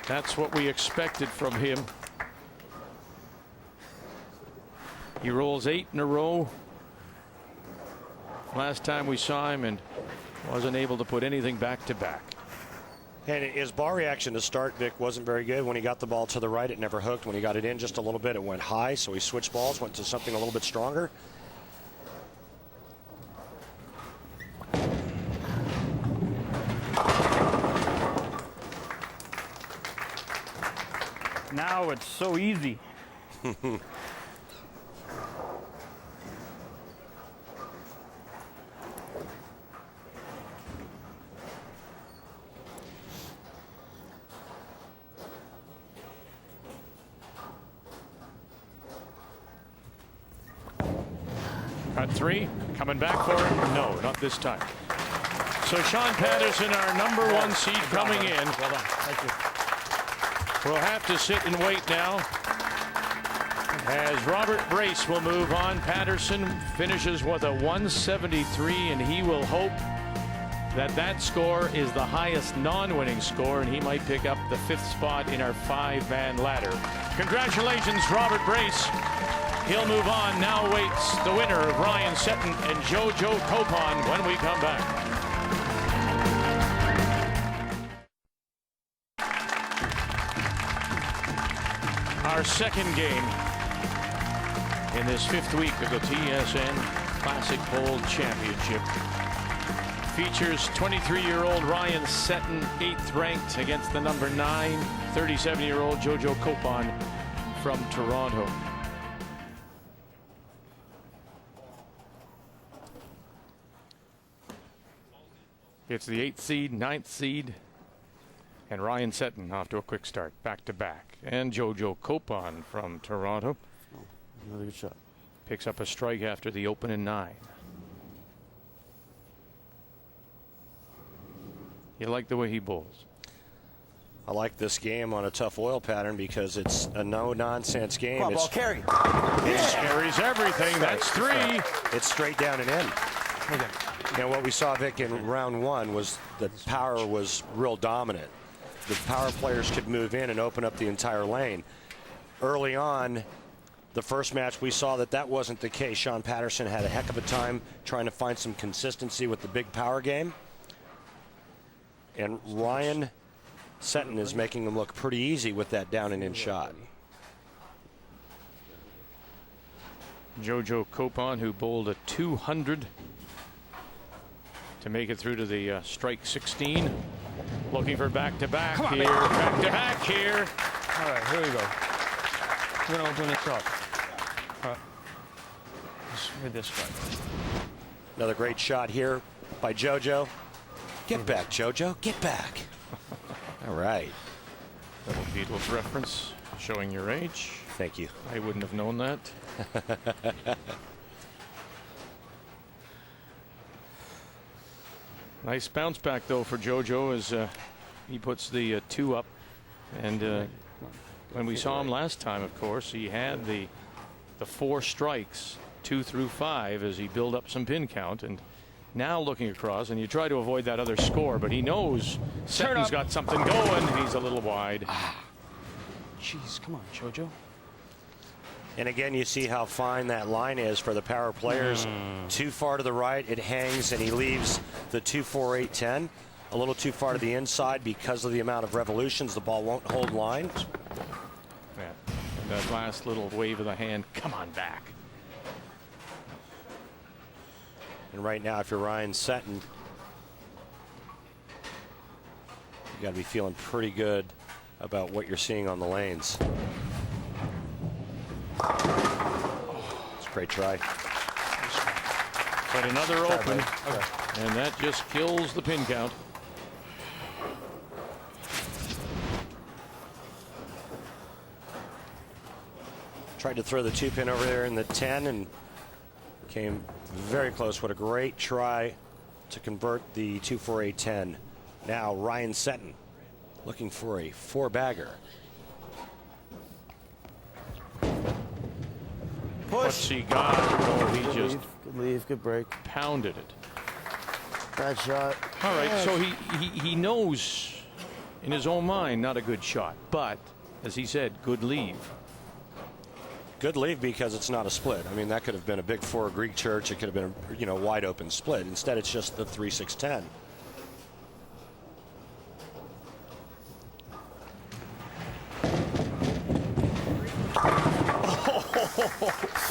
That's what we expected from him. He rolls 8 in a row. Last time we saw him and wasn't able to put anything back to back. And his ball reaction to start, Vic, wasn't very good. When he got the ball to the right, it never hooked. When he got it in just a little bit, it went high. So he switched balls, went to something a little bit stronger. Now it's so easy. Cut 3, coming back for him. No, not this time. So Sean Patterson, our #1 seed coming in. Well done. Thank you. We'll have to sit and wait now as Robert Brace will move on. Patterson finishes with a 173, and he will hope that that score is the highest non-winning score, and he might pick up the 5th spot in our 5-man ladder. Congratulations, Robert Brace. He'll move on. Now waits the winner of Ryan Seton and JoJo Copon when we come back. Our second game in this 5th week of the TSN Classic Bowl Championship features 23-year-old Ryan Seton, 8th ranked, against the number 9, 37-year-old JoJo Copon from Toronto. It's the 8th seed, 9th seed, and Ryan Seton off to a quick start, back to back. And JoJo Copon from Toronto. Another good shot. Picks up a strike after the open in 9. You like the way he bowls? I like this game on a tough oil pattern because it's a no-nonsense game. Come on, ball carry. Carries everything. That's 3. It's straight down and in. Okay. Now, what we saw, Vic, in round 1 was that power was real dominant. The power players could move in and open up the entire lane. Early on, the first match, we saw that that wasn't the case. Sean Patterson had a heck of a time trying to find some consistency with the big power game. And Ryan Seton is making him look pretty easy with that down and in shot. JoJo Copon, who bowled a 200 to make it through to the strike 16. Looking for back-to-back here. Back-to-back here. All right, here we go. We're going to open this up. All right. With this strike. Another great shot here by JoJo. Get back, JoJo. Get back. All right. Little Beatles reference, showing your age. Thank you. I wouldn't have known that. Nice bounce back, though, for JoJo as he puts the 2 up. And when we saw him last time, of course, he had the 4 strikes, 2 through 5, as he built up some pin count. And now looking across, and you try to avoid that other score, but he knows Seton's got something going. He's a little wide. Jeez, come on, JoJo. And again, you see how fine that line is for the power players. Too far to the right, it hangs, and he leaves the 2-4-8-10 a little too far to the inside because of the amount of revolutions. The ball won't hold line. Yeah. And that last little wave of the hand, come on back. And right now, if you're Ryan Seton, you got to be feeling pretty good about what you're seeing on the lanes. It's a great try. But another open, and that just kills the pin count. Tried to throw the 2-pin over there in the 10 and came very close. What a great try to convert the 2-4-8-10. Now Ryan Seton looking for a 4-bagger. What's he got? Oh, he just Good leave, good break. pounded it. Bad shot. All right, so he knows in his own mind, not a good shot, but as he said, good leave. Good leave because it's not a split. I mean, that could have been a big four Greek church. It could have been a, you know, wide open split. Instead, it's just the 3-6-10.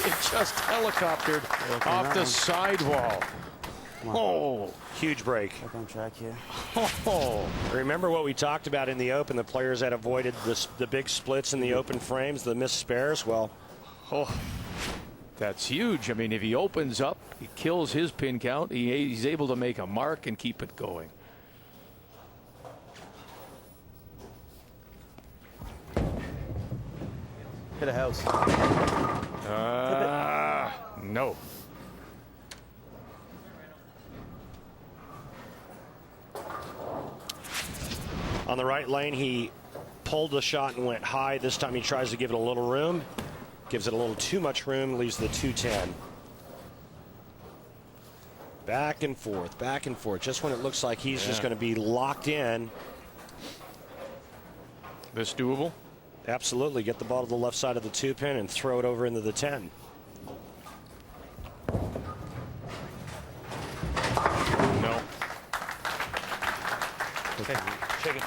It just helicoptered off the sidewall. Oh, huge break. Back on track here. oh, Remember what we talked about in the open, the players that avoided the big splits in the open frames, the missed spares? Well, oh, that's huge. I mean, if he opens up, he kills his pin count. He's able to make a mark and keep it going. Hit a house. No. on the right lane, he pulled the shot and went high. This time he tries to give it a little room. Gives it a little too much room, leaves the 210. Back and forth, back and forth. Just when it looks like he's just going to be locked in. This doable? Absolutely. Get the ball to the left side of the 2-pin and throw it over into the 10. No. Okay, shake it.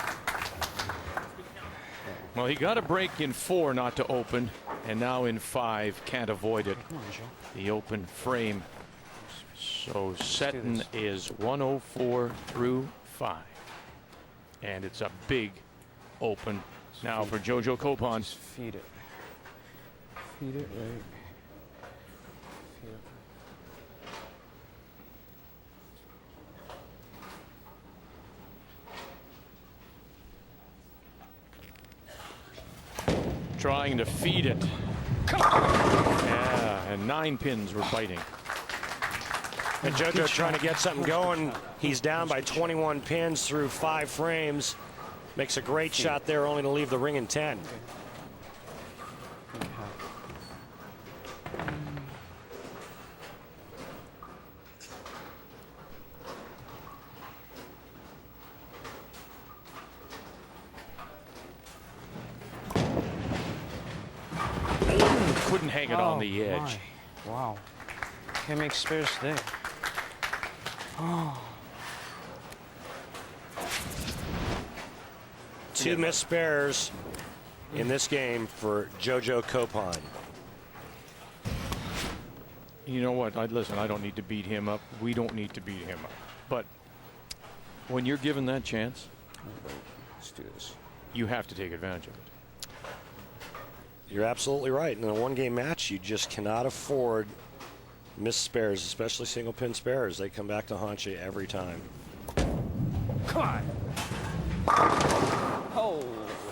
Well, he got a break in 4 not to open, and now in 5 can't avoid it. Come on, Joe. The open frame. So Seton is 104 through 5. And it's a big open now for JoJo Copon. Just feed it. Feed it right. Feed it. Trying to feed it. Yeah, and 9 pins were biting. And JoJo trying to get something going. He's down by 21 pins through 5 frames. Makes a great shot there, only to leave the ring in 10. Couldn't hang it on the edge. My. Wow. Can't make spares today. Oh. 2 missed spares in this game for JoJo Copon. You know what? Listen, I don't need to beat him up. We don't need to beat him up. But when you're given that chance, Let's do this. you have to take advantage of it. You're absolutely right. In a one-game match, you just cannot afford missed spares, especially single-pin spares. They come back to haunt you every time. Come on. Oh,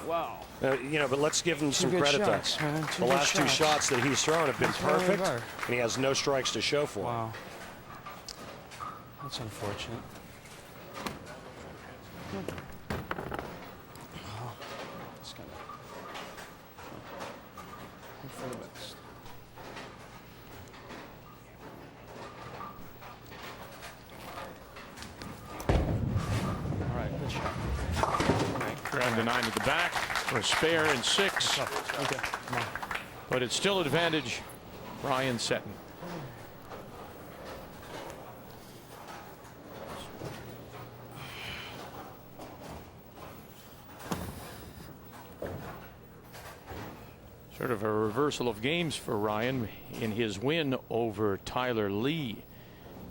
wow. You know, but let's give him some good credit. shots, man. The Two last good 2 shots that he's thrown have been That's really perfect, rare. and he has no strikes to show for it. Wow. That's unfortunate. It's gonna hope for the best. All right, good shot. Ground to 9 at the back for a spare in 6. Okay, come on. But it's still advantage Ryan Seton. Sort of a reversal of games for Ryan in his win over Tyler Lee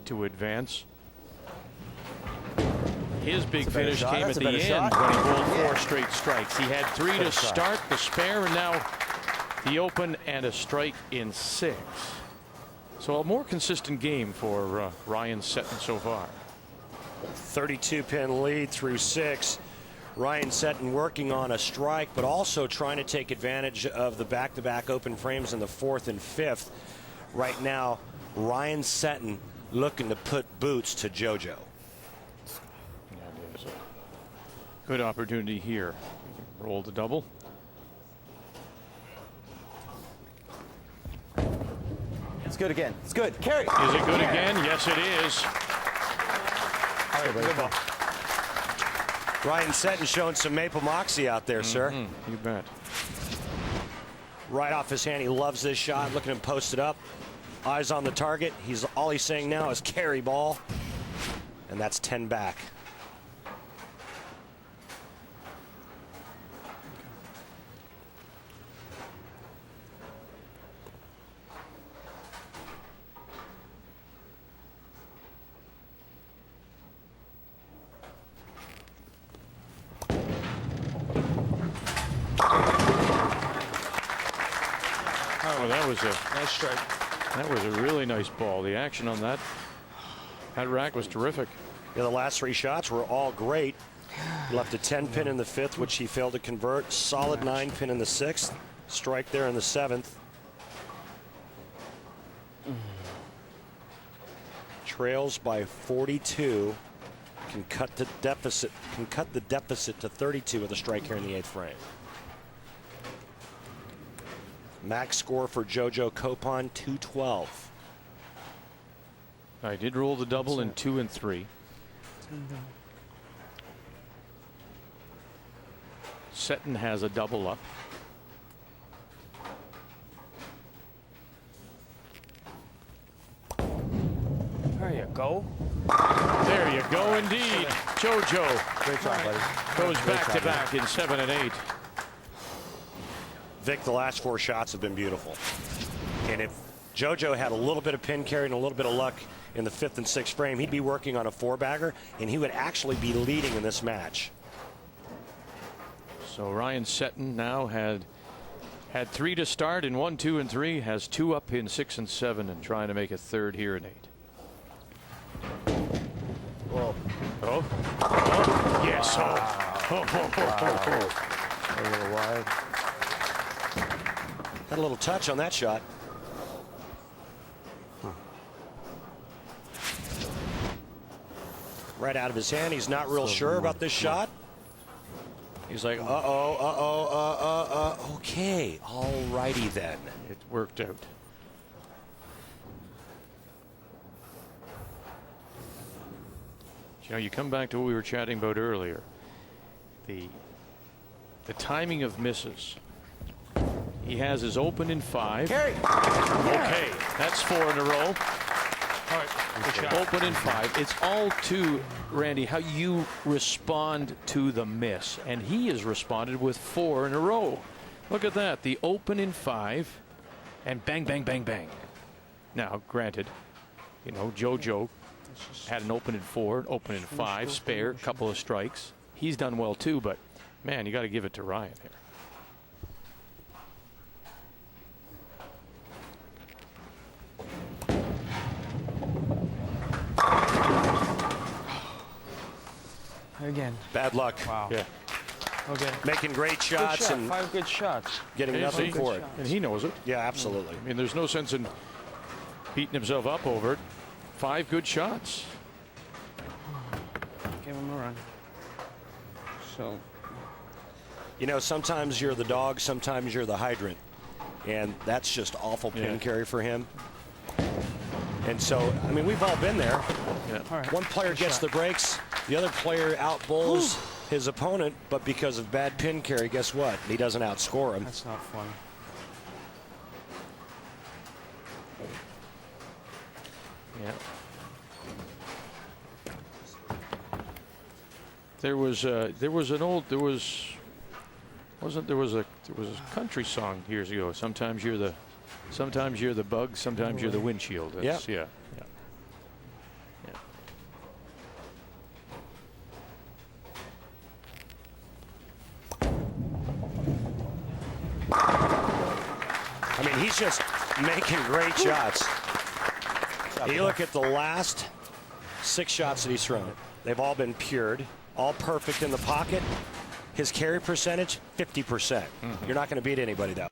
to advance. His big finish shot. came That's at a the better end shot. when he rolled 4 straight strikes. He had 3 to Better shot. start, the spare, and now the open and a strike in 6. So a more consistent game for Ryan Seton so far. 32-pin lead through 6. Ryan Seton working on a strike, but also trying to take advantage of the back-to-back open frames in the 4th and 5th. Right now, Ryan Seton looking to put boots to JoJo. Good opportunity here. Roll the double. It's good again. It's good. Carry. Is it good again? Yes, it is. All right, good ball. Ryan Setton showing some Maple Moxie out there, sir. You bet. Right off his hand. He loves this shot. Look at him posted up. Eyes on the target. All he's saying now is carry ball. And that's 10 back. Oh, that was a Nice strike. That was a really nice ball. The action on that rack was terrific. Yeah, the last 3 shots were all great. He left a 10 pin in the 5th, which he failed to convert. Solid 9 pin in the 6th. Strike there in the 7th. Trails by 42. Can cut the deficit. Can cut the deficit to 32 with a strike here in the 8th frame. Max score for JoJo Copon 212. I did roll the double in 2 and 3. Setton has a double up. There you go. There you go, indeed. JoJo Great job, buddy. goes back to back in 7 and 8. Vic, the last 4 shots have been beautiful. And if JoJo had a little bit of pin carry and a little bit of luck in the 5th and 6th frame, he'd be working on a 4-bagger, and he would actually be leading in this match. So Ryan Setton now had 3 to start in 1, 2, and 3. Has 2 up in 6 and 7, and trying to make a 3rd here in 8. Whoa. Oh, yes. Wow. Oh. A little wide. Had a little touch on that shot. Right out of his hand. He's not real sure about this shot. He's like, okay, all righty then. It worked out. You know, you come back to what we were chatting about earlier. The timing of misses. He has his open in 5. Carry. Okay, that's 4 in a row. All right. Good shot. Open in 5. It's all to, Randy, how you respond to the miss. And he has responded with 4 in a row. Look at that. The open in 5 and bang, bang, bang, bang. Now, granted, you know, JoJo had an open in 4, open in 5, spare, couple of strikes. He's done well too, but man, you got to give it to Ryan here. Again. Bad luck. Wow. Yeah. Okay. Making great Good shots shot. and 5 good shots. getting nothing See? for it. And he knows it. Yeah, absolutely. I mean, there's no sense in beating himself up over it. 5 good shots. Give him a run. So. You know, sometimes you're the dog, sometimes you're the hydrant. And that's just awful pin carry for him. And so, I mean, we've all been there. Yeah. All right. One player Good gets shot. the breaks, the other player outbowls his opponent, but because of bad pin carry, guess what? He doesn't outscore him. That's not fun. Yeah. There was a country song years ago. Sometimes you're the bug, sometimes you're the windshield. That's, yeah. I mean, he's just making great shots. You look at the last 6 shots that he's thrown. They've all been pured, all perfect in the pocket. His carry percentage, 50%. You're not going to beat anybody, though.